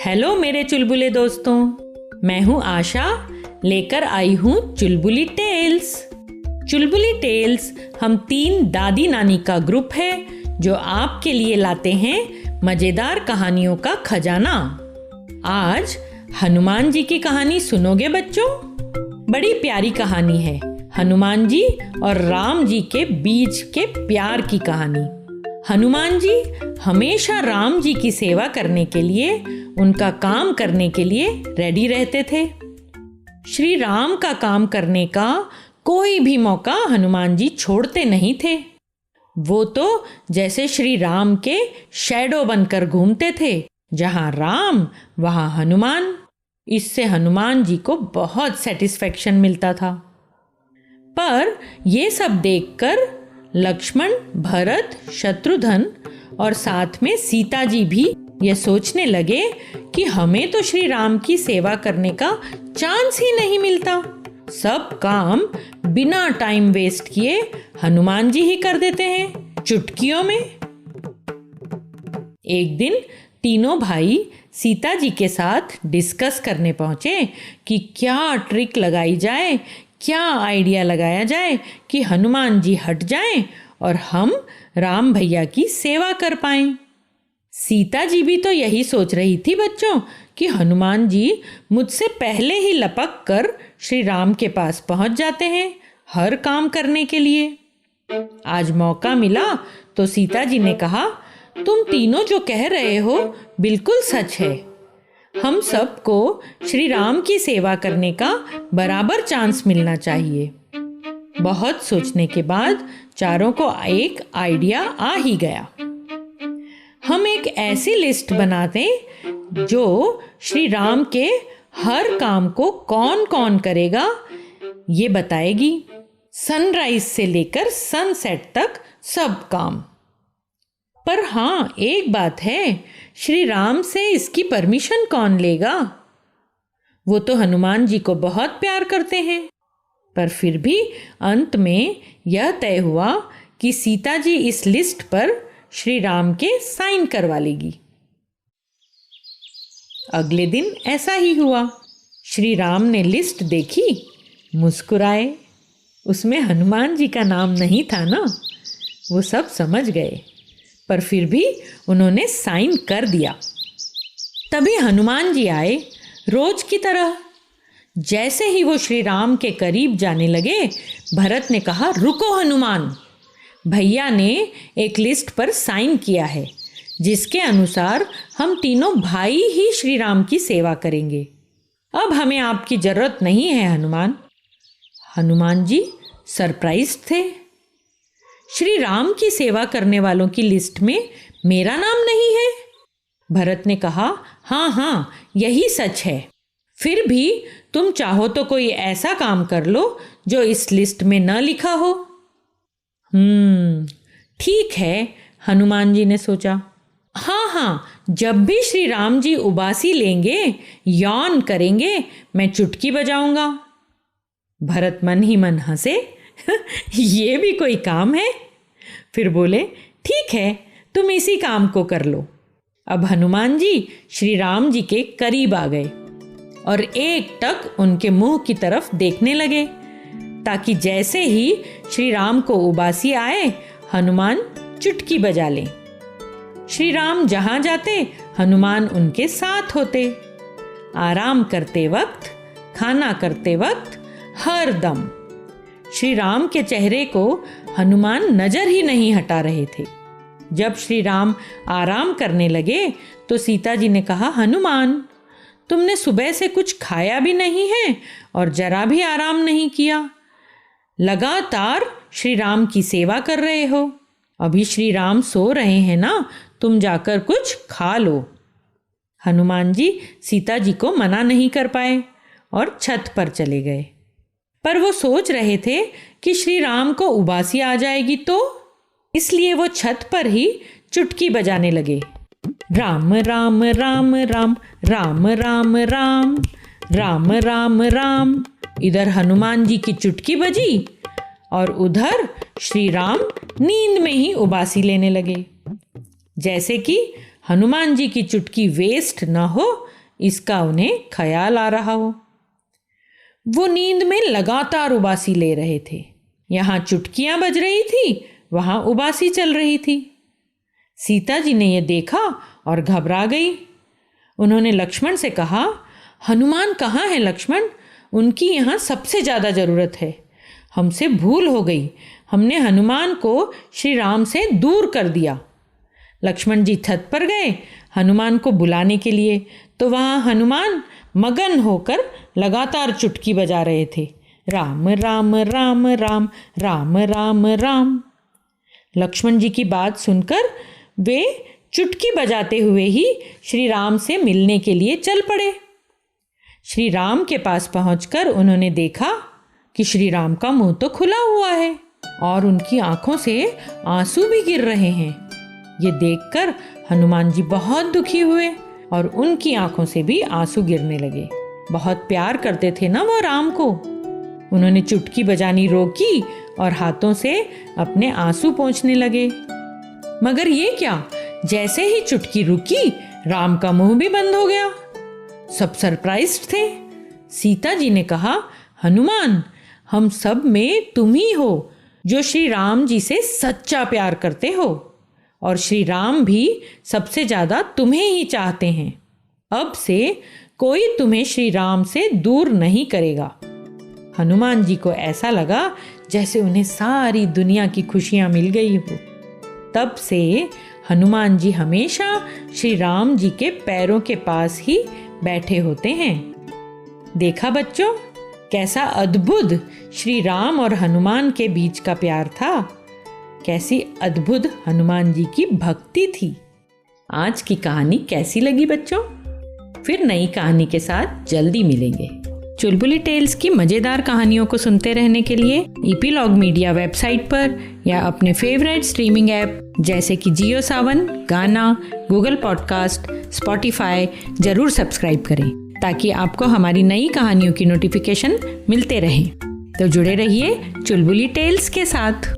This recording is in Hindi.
हेलो मेरे चुलबुले दोस्तों, मैं हूँ आशा, लेकर आई हूँ चुलबुली टेल्स। चुलबुली टेल्स हम 3 दादी नानी का ग्रुप है जो आपके लिए लाते हैं मजेदार कहानियों का खजाना। आज हनुमान जी की कहानी सुनोगे बच्चों? बड़ी प्यारी कहानी है, हनुमान जी और राम जी के बीच के प्यार की कहानी। हनुमान जी हमेशा राम जी की सेवा करने के लिए, उनका काम करने के लिए रेडी रहते थे। श्री राम का काम करने का कोई भी मौका हनुमान जी छोड़ते नहीं थे। वो तो जैसे श्री राम के शैडो बनकर घूमते थे, जहां राम वहां हनुमान। इससे हनुमान जी को बहुत सेटिस्फेक्शन मिलता था। पर ये सब देखकर लक्ष्मण, भरत, शत्रुघ्न और साथ में सीता जी भी ये सोचने लगे कि हमें तो श्री राम की सेवा करने का चांस ही नहीं मिलता। सब काम बिना टाइम वेस्ट किए हनुमान जी ही कर देते हैं, चुटकियों में। एक दिन तीनों भाई सीता जी के साथ डिस्कस करने पहुंचे कि क्या ट्रिक लगाई जाए, क्या आइडिया लगाया जाए कि हनुमान जी हट जाएं और हम राम भैया की सेवा कर पाएं। सीता जी भी तो यही सोच रही थी बच्चों कि हनुमान जी मुझसे पहले ही लपक कर श्री राम के पास पहुंच जाते हैं हर काम करने के लिए। आज मौका मिला तो सीता जी ने कहा, तुम तीनों जो कह रहे हो बिल्कुल सच है। हम सबको श्री राम की सेवा करने का बराबर चांस मिलना चाहिए। बहुत सोचने के बाद चारों को एक आइडिया आ ही गया। हम एक ऐसी लिस्ट बनाते जो श्री राम के हर काम को कौन कौन करेगा ये बताएगी। सनराइज से लेकर सनसेट तक सब काम। पर हाँ, एक बात है, श्री राम से इसकी परमिशन कौन लेगा? वो तो हनुमान जी को बहुत प्यार करते हैं। पर फिर भी अंत में यह तय हुआ कि सीता जी इस लिस्ट पर श्री राम के साइन करवा लेगी। अगले दिन ऐसा ही हुआ। श्री राम ने लिस्ट देखी, मुस्कुराए। उसमें हनुमान जी का नाम नहीं था ना, वो सब समझ गए। पर फिर भी उन्होंने साइन कर दिया। तभी हनुमान जी आए रोज की तरह। जैसे ही वो श्री राम के करीब जाने लगे, भरत ने कहा, रुको हनुमान, भैया ने एक लिस्ट पर साइन किया है जिसके अनुसार हम तीनों भाई ही श्री राम की सेवा करेंगे। अब हमें आपकी जरूरत नहीं है हनुमान। हनुमान जी सरप्राइज थे। श्री राम की सेवा करने वालों की लिस्ट में मेरा नाम नहीं है। भरत ने कहा, हाँ, यही सच है। फिर भी तुम चाहो तो कोई ऐसा काम कर लो जो इस लिस्ट में न लिखा हो। ठीक है, हनुमान जी ने सोचा। हाँ, जब भी श्री राम जी उबासी लेंगे, यौन करेंगे, मैं चुटकी बजाऊंगा। भरत मन ही मन हंसे। ये भी कोई काम है? फिर बोले, ठीक है, तुम इसी काम को कर लो। अब हनुमान जी श्री राम जी के करीब आ गए और एकटक उनके मुंह की तरफ देखने लगे, ताकि जैसे ही श्री राम को उबासी आए, हनुमान चुटकी बजा लें। श्री राम जहां जाते, हनुमान उनके साथ होते। आराम करते वक्त, खाना करते वक्त, हर दम श्री राम के चेहरे को हनुमान नजर ही नहीं हटा रहे थे। जब श्री राम आराम करने लगे तो सीता जी ने कहा, हनुमान, तुमने सुबह से कुछ खाया भी नहीं है और जरा भी आराम नहीं किया। लगातार श्री राम की सेवा कर रहे हो। अभी श्री राम सो रहे हैं ना, तुम जाकर कुछ खा लो। हनुमान जी सीता जी को मना नहीं कर पाए और छत पर चले गए। पर वो सोच रहे थे कि श्री राम को उबासी आ जाएगी, तो इसलिए वो छत पर ही चुटकी बजाने लगे। राम राम राम राम, राम राम राम, राम राम राम। इधर हनुमान जी की चुटकी बजी और उधर श्री राम नींद में ही उबासी लेने लगे। जैसे कि हनुमान जी की चुटकी वेस्ट न हो इसका उन्हें ख्याल आ रहा हो। वो नींद में लगातार उबासी ले रहे थे। यहाँ चुटकियां बज रही थी, वहां उबासी चल रही थी। सीता जी ने यह देखा और घबरा गई। उन्होंने लक्ष्मण से कहा, हनुमान कहाँ है लक्ष्मण? उनकी यहाँ सबसे ज़्यादा ज़रूरत है। हमसे भूल हो गई, हमने हनुमान को श्री राम से दूर कर दिया। लक्ष्मण जी छत पर गए हनुमान को बुलाने के लिए, तो वहाँ हनुमान मगन होकर लगातार चुटकी बजा रहे थे, राम राम राम राम राम राम राम। लक्ष्मण जी की बात सुनकर वे चुटकी बजाते हुए ही श्री राम से मिलने के लिए चल पड़े। श्री राम के पास पहुंचकर उन्होंने देखा कि श्री राम का मुंह तो खुला हुआ है और उनकी आंखों से आंसू भी गिर रहे हैं। ये देखकर हनुमान जी बहुत दुखी हुए और उनकी आंखों से भी आंसू गिरने लगे। बहुत प्यार करते थे ना वो राम को। उन्होंने चुटकी बजानी रोकी और हाथों से अपने आंसू पोंछने लगे। मगर ये क्या, जैसे ही चुटकी रुकी राम का मुंह भी बंद हो गया। सब सरप्राइज्ड थे। सीता जी ने कहा, हनुमान, हम सब में तुम ही हो जो श्री राम जी से सच्चा प्यार करते हो और श्री राम भी सबसे ज़्यादा तुम्हें ही चाहते हैं। अब से कोई तुम्हें श्री राम से दूर नहीं करेगा। हनुमान जी को ऐसा लगा जैसे उन्हें सारी दुनिया की खुशियाँ मिल गई हो। तब से हनुमान जी हमेशा श्री राम जी के पैरों के पास ही बैठे होते हैं। देखा बच्चों, कैसा अद्भुत श्री राम और हनुमान के बीच का प्यार था। कैसी अद्भुत हनुमान जी की भक्ति थी। आज की कहानी कैसी लगी बच्चों? फिर नई कहानी के साथ जल्दी मिलेंगे। चुलबुली टेल्स की मज़ेदार कहानियों को सुनते रहने के लिए ईपीलॉग मीडिया वेबसाइट पर या अपने फेवरेट स्ट्रीमिंग ऐप जैसे कि जियो सावन, गाना, गूगल पॉडकास्ट, स्पॉटिफाई जरूर सब्सक्राइब करें ताकि आपको हमारी नई कहानियों की नोटिफिकेशन मिलते रहें। तो जुड़े रहिए चुलबुली टेल्स के साथ।